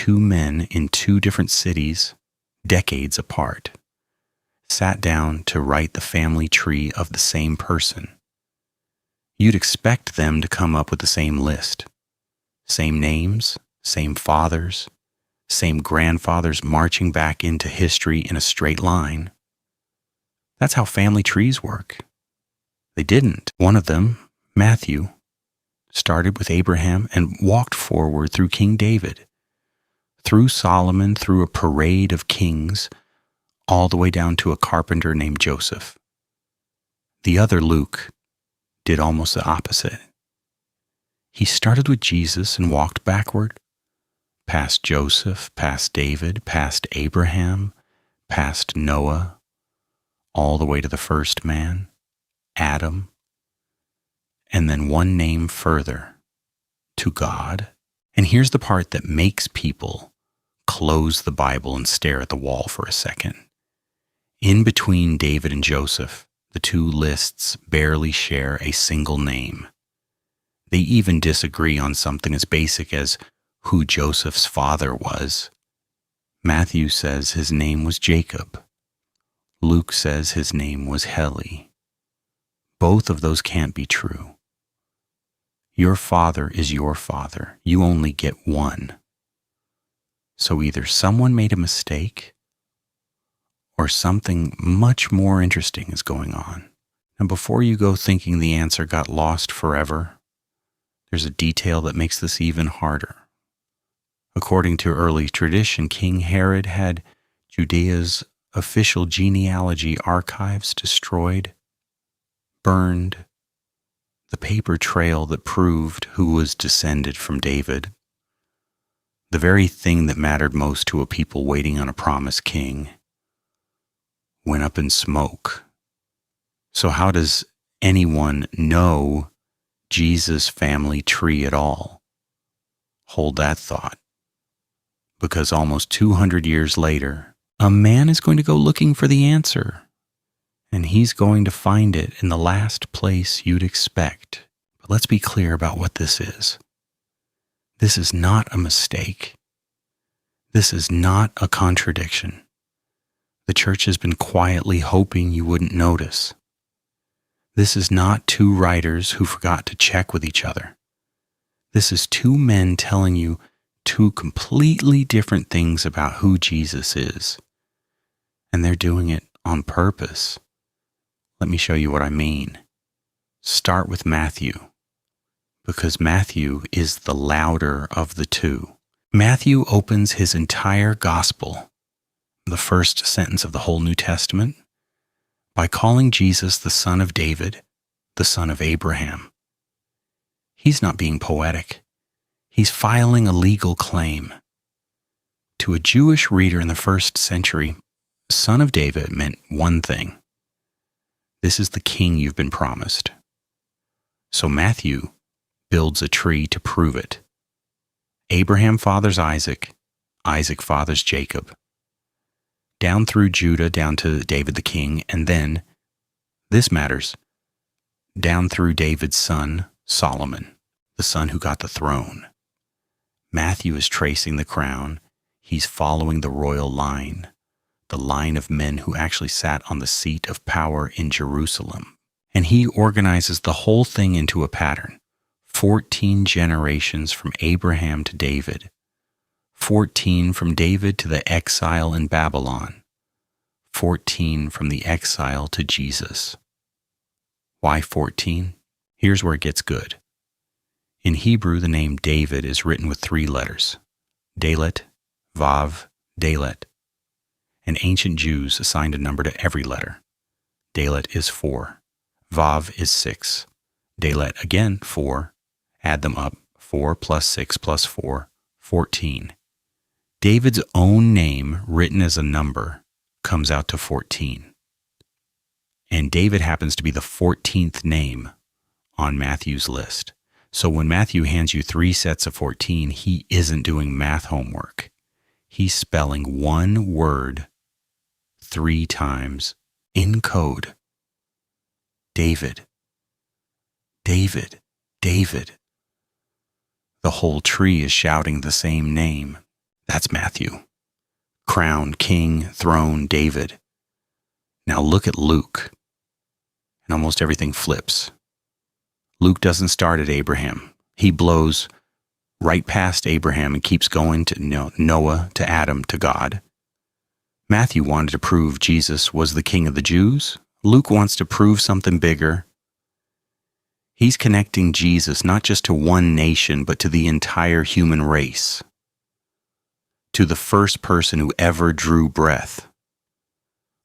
two men in two different cities, decades apart, sat down to write the family tree of the same person, you'd expect them to come up with the same list. Same names, same fathers, same grandfathers marching back into history in a straight line. That's how family trees work. They didn't. One of them, Matthew, started with Abraham and walked forward through King David, through Solomon, through a parade of kings, all the way down to a carpenter named Joseph. The other, Luke, did almost the opposite. He started with Jesus and walked backward, past Joseph, past David, past Abraham, past Noah, all the way to the first man, Adam, and then one name further, to God. And here's the part that makes people close the Bible and stare at the wall for a second. In between David and Joseph, the two lists barely share a single name. They even disagree on something as basic as who Joseph's father was. Matthew says his name was Jacob. Luke says his name was Heli. Both of those can't be true. Your father is your father. You only get one. So either someone made a mistake or something much more interesting is going on. Now, before you go thinking the answer got lost forever, there's a detail that makes this even harder. According to early tradition, King Herod had Judea's official genealogy archives destroyed, burned, the paper trail that proved who was descended from David, the very thing that mattered most to a people waiting on a promised king, went up in smoke. So how does anyone know Jesus' family tree at all? Hold that thought. Because almost 200 years later, a man is going to go looking for the answer, and he's going to find it in the last place you'd expect. But let's be clear about what this is. This is not a mistake. This is not a contradiction. The church has been quietly hoping you wouldn't notice. This is not two writers who forgot to check with each other. This is two men telling you two completely different things about who Jesus is. And they're doing it on purpose. Let me show you what I mean. Start with Matthew, because Matthew is the louder of the two. Matthew opens his entire gospel, the first sentence of the whole New Testament, by calling Jesus the son of David, the son of Abraham. He's not being poetic. He's filing a legal claim. To a Jewish reader in the first century, son of David meant one thing. This is the king you've been promised. So Matthew builds a tree to prove it. Abraham fathers Isaac, Isaac fathers Jacob, down through Judah, down to David the king, and then, this matters, down through David's son, Solomon, the son who got the throne. Matthew is tracing the crown. He's following the royal line, the line of men who actually sat on the seat of power in Jerusalem. And he organizes the whole thing into a pattern. 14 generations from Abraham to David. 14 from David to the exile in Babylon. 14 from the exile to Jesus. Why 14? Here's where it gets good. In Hebrew, the name David is written with 3 letters. Dalet, Vav, Dalet. And ancient Jews assigned a number to every letter. Dalet is 4. Vav is 6. Dalet again, 4. Add them up. 4 plus 6 plus 4, 14. David's own name, written as a number, comes out to 14. And David happens to be the 14th name on Matthew's list. So when Matthew hands you 3 sets of 14, he isn't doing math homework. He's spelling one word 3 times in code. David, David, David. The whole tree is shouting the same name. That's Matthew. Crown, king, throne, David. Now look at Luke, and almost everything flips. Luke doesn't start at Abraham. He blows right past Abraham and keeps going to Noah, to Adam, to God. Matthew wanted to prove Jesus was the king of the Jews. Luke wants to prove something bigger. He's connecting Jesus not just to one nation, but to the entire human race, to the first person who ever drew breath.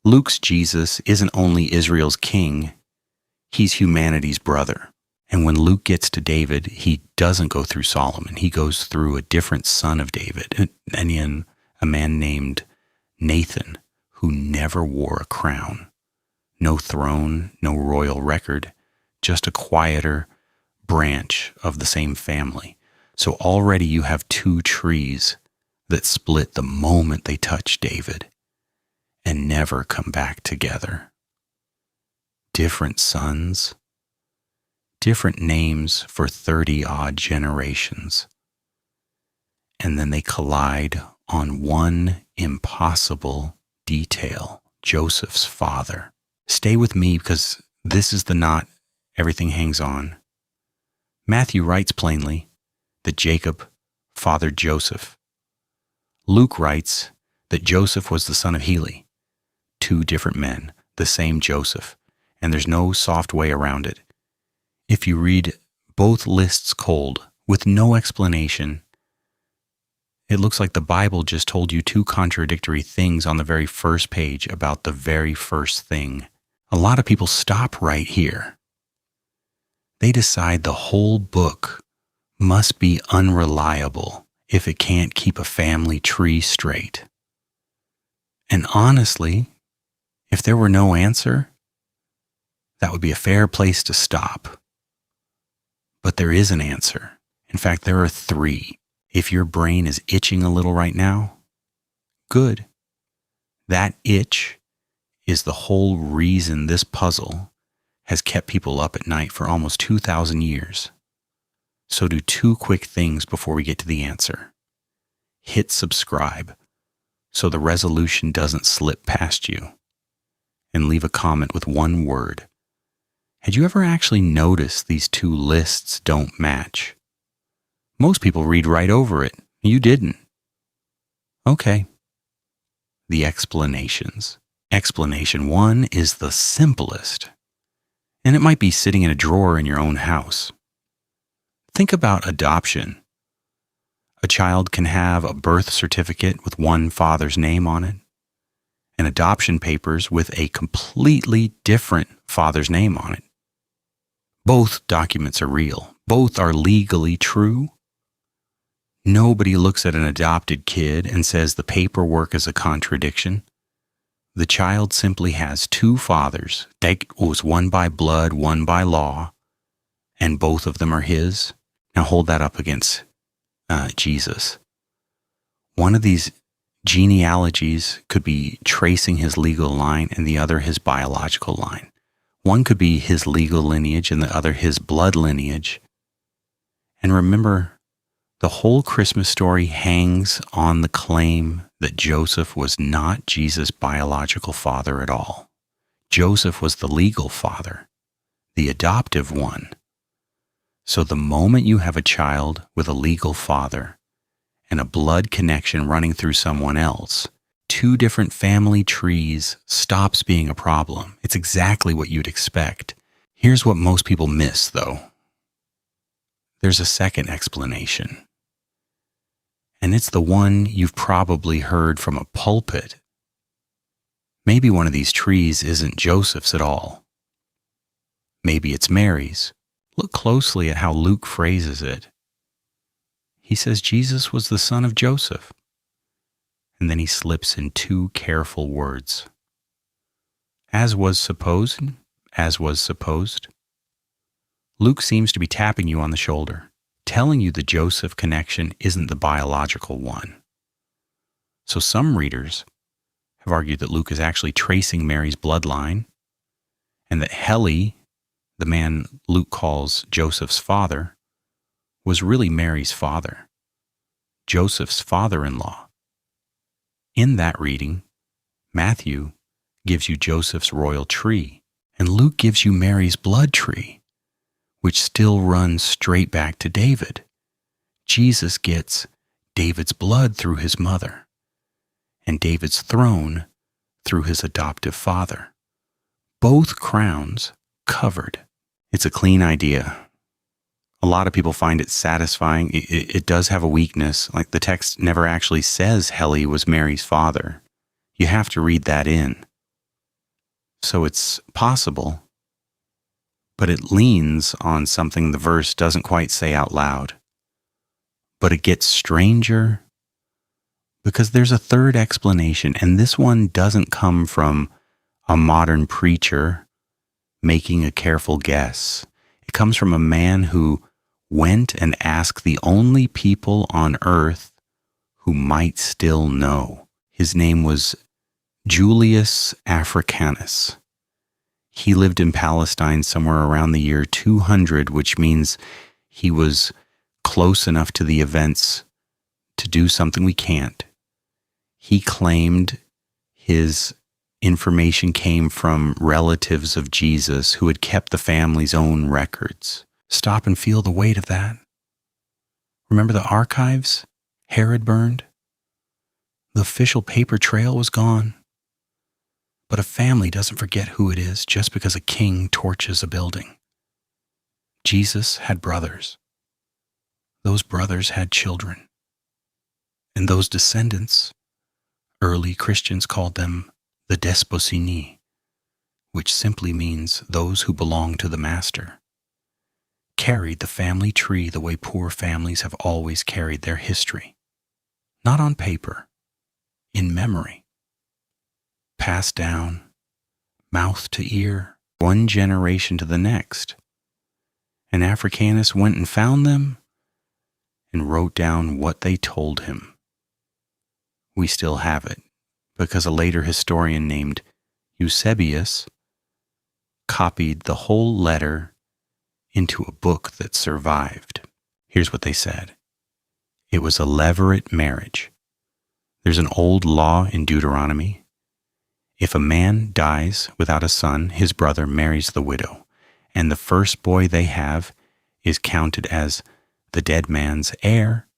Luke's Jesus isn't only Israel's king, he's humanity's brother. And when Luke gets to David, he doesn't go through Solomon. He goes through a different son of David, and a man named Nathan, who never wore a crown. No throne, no royal record, just a quieter branch of the same family. So already you have two trees that split the moment they touch David and never come back together. Different sons, different names for 30-odd generations. And then they collide on one impossible detail, Joseph's father. Stay with me because this is the knot everything hangs on. Matthew writes plainly that Jacob fathered Joseph. Luke writes that Joseph was the son of Heli. Two different men, the same Joseph, and there's no soft way around it. If you read both lists cold, with no explanation, it looks like the Bible just told you two contradictory things on the very first page about the very first thing. A lot of people stop right here. They decide the whole book must be unreliable if it can't keep a family tree straight. And honestly, if there were no answer, that would be a fair place to stop. But there is an answer. In fact, there are three. If your brain is itching a little right now, good. That itch is the whole reason this puzzle has kept people up at night for almost 2,000 years. So do two quick things before we get to the answer. Hit subscribe so the resolution doesn't slip past you. And leave a comment with one word. Had you ever actually noticed these two lists don't match? Most people read right over it. You didn't. Okay. The explanations. Explanation 1 is the simplest, and it might be sitting in a drawer in your own house. Think about adoption. A child can have a birth certificate with one father's name on it, and adoption papers with a completely different father's name on it. Both documents are real. Both are legally true. Nobody looks at an adopted kid and says the paperwork is a contradiction. The child simply has two fathers. That was one by blood, one by law, and both of them are his. Now hold that up against Jesus. One of these genealogies could be tracing his legal line and the other his biological line. One could be his legal lineage and the other his blood lineage. And remember, the whole Christmas story hangs on the claim that Joseph was not Jesus' biological father at all. Joseph was the legal father, the adoptive one. So the moment you have a child with a legal father and a blood connection running through someone else, two different family trees stops being a problem. It's exactly what you'd expect. Here's what most people miss, though. There's a second explanation. And it's the one you've probably heard from a pulpit. Maybe one of these trees isn't Joseph's at all. Maybe it's Mary's. Look closely at how Luke phrases it. He says Jesus was the son of Joseph. And then he slips in two careful words. As was supposed, as was supposed. Luke seems to be tapping you on the shoulder, telling you the Joseph connection isn't the biological one. So some readers have argued that Luke is actually tracing Mary's bloodline, and that Heli, the man Luke calls Joseph's father, was really Mary's father, Joseph's father-in-law. In that reading, Matthew gives you Joseph's royal tree, and Luke gives you Mary's blood tree, which still runs straight back to David. Jesus gets David's blood through his mother, and David's throne through his adoptive father. Both crowns covered. It's a clean idea. A lot of people find it satisfying. It does have a weakness. Like the text never actually says Heli was Mary's father. You have to read that in. So it's possible, but it leans on something the verse doesn't quite say out loud. But it gets stranger because there's a third explanation, and this one doesn't come from a modern preacher making a careful guess. It comes from a man who went and asked the only people on earth who might still know. His name was Julius Africanus. He lived in Palestine somewhere around the year 200, which means he was close enough to the events to do something we can't. He claimed his information came from relatives of Jesus who had kept the family's own records. Stop and feel the weight of that. Remember the archives Herod burned? The official paper trail was gone. But a family doesn't forget who it is just because a king torches a building. Jesus had brothers. Those brothers had children. And those descendants, early Christians called them the desposini, which simply means those who belong to the master, carried the family tree the way poor families have always carried their history. Not on paper, in memory. Passed down, mouth to ear, one generation to the next. And Africanus went and found them and wrote down what they told him. We still have it, because a later historian named Eusebius copied the whole letter into a book that survived. Here's what they said. It was a levirate marriage. There's an old law in Deuteronomy. If a man dies without a son, his brother marries the widow, and the first boy they have is counted as the dead man's heir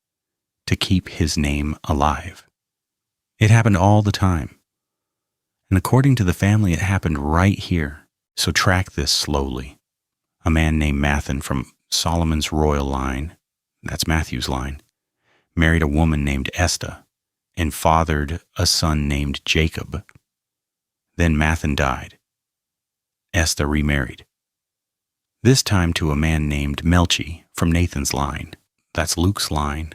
to keep his name alive. It happened all the time. And according to the family, it happened right here. So track this slowly. A man named Mathan from Solomon's royal line, that's Matthew's line, married a woman named Esther and fathered a son named Jacob. Then Mathan died. Esther remarried. This time to a man named Melchi from Nathan's line, that's Luke's line,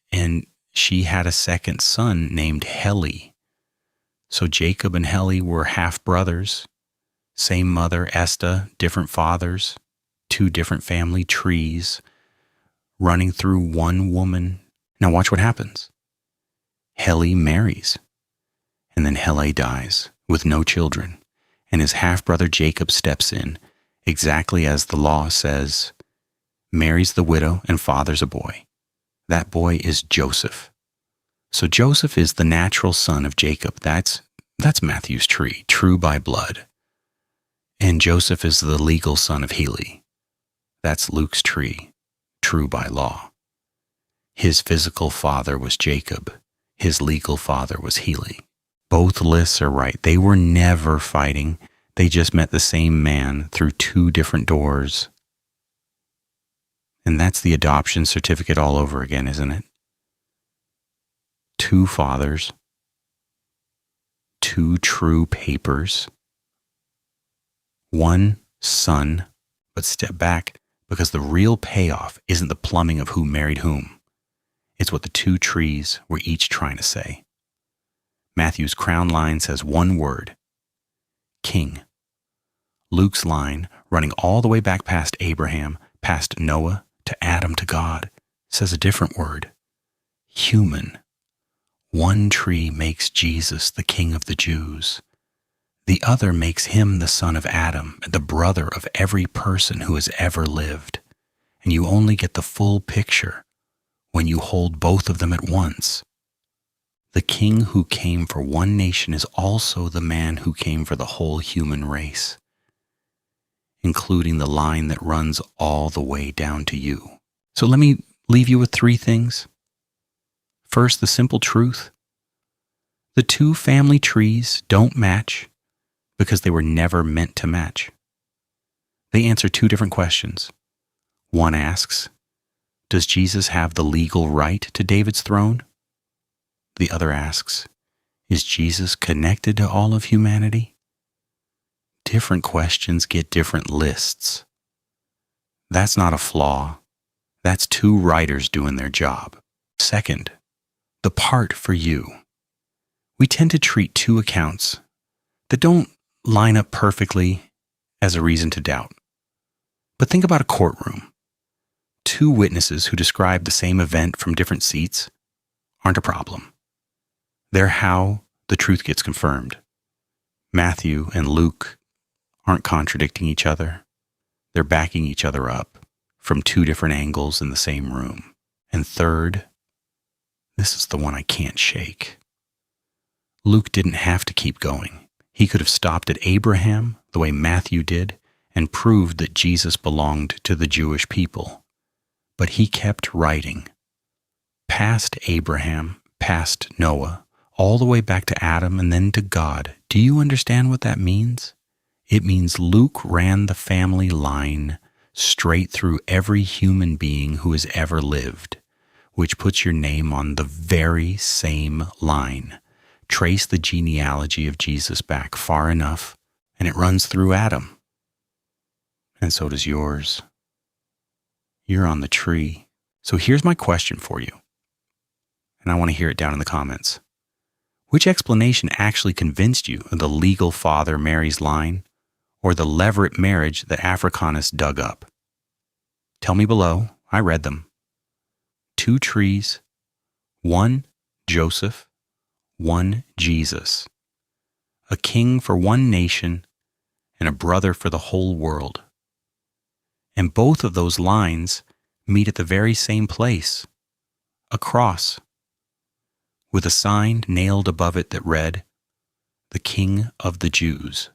and she had a second son named Heli. So Jacob and Heli were half-brothers, same mother, Esther, different fathers, two different family trees, running through one woman. Now watch what happens. Heli marries, and then Heli dies with no children, and his half-brother Jacob steps in, exactly as the law says, marries the widow and fathers a boy. That boy is Joseph. So Joseph is the natural son of Jacob. That's Matthew's tree, true by blood. And Joseph is the legal son of Heli. That's Luke's tree, true by law. His physical father was Jacob. His legal father was Heli. Both lists are right. They were never fighting. They just met the same man through two different doors. And that's the adoption certificate all over again, isn't it? Two fathers, two true papers, one son. But step back, because the real payoff isn't the plumbing of who married whom. It's what the two trees were each trying to say. Matthew's crown line says one word, king. Luke's line, running all the way back past Abraham, past Noah, to Adam, to God, says a different word, human. One tree makes Jesus the King of the Jews. The other makes him the son of Adam, the brother of every person who has ever lived. And you only get the full picture when you hold both of them at once. The king who came for one nation is also the man who came for the whole human race, including the line that runs all the way down to you. So let me leave you with 3 things. First, the simple truth. The 2 family trees don't match because they were never meant to match. They answer 2 different questions. One asks, does Jesus have the legal right to David's throne? The other asks, is Jesus connected to all of humanity? Different questions get different lists. That's not a flaw. That's 2 writers doing their job. Second, the part for you. We tend to treat 2 accounts that don't line up perfectly as a reason to doubt. But think about a courtroom. 2 witnesses who describe the same event from different seats aren't a problem. They're how the truth gets confirmed. Matthew and Luke aren't contradicting each other. They're backing each other up from 2 different angles in the same room. And third, this is the one I can't shake. Luke didn't have to keep going. He could have stopped at Abraham the way Matthew did and proved that Jesus belonged to the Jewish people. But he kept writing. Past Abraham, past Noah, all the way back to Adam and then to God. Do you understand what that means? It means Luke ran the family line straight through every human being who has ever lived, which puts your name on the very same line. Trace the genealogy of Jesus back far enough, and it runs through Adam. And so does yours. You're on the tree. So here's my question for you, and I want to hear it down in the comments. Which explanation actually convinced you of the legal father Mary's line or the levirate marriage that Africanus dug up? Tell me below. I read them. 2 trees, 1 Joseph, 1 Jesus, a king for one nation and a brother for the whole world. And both of those lines meet at the very same place, a cross, with a sign nailed above it that read, "The King of the Jews."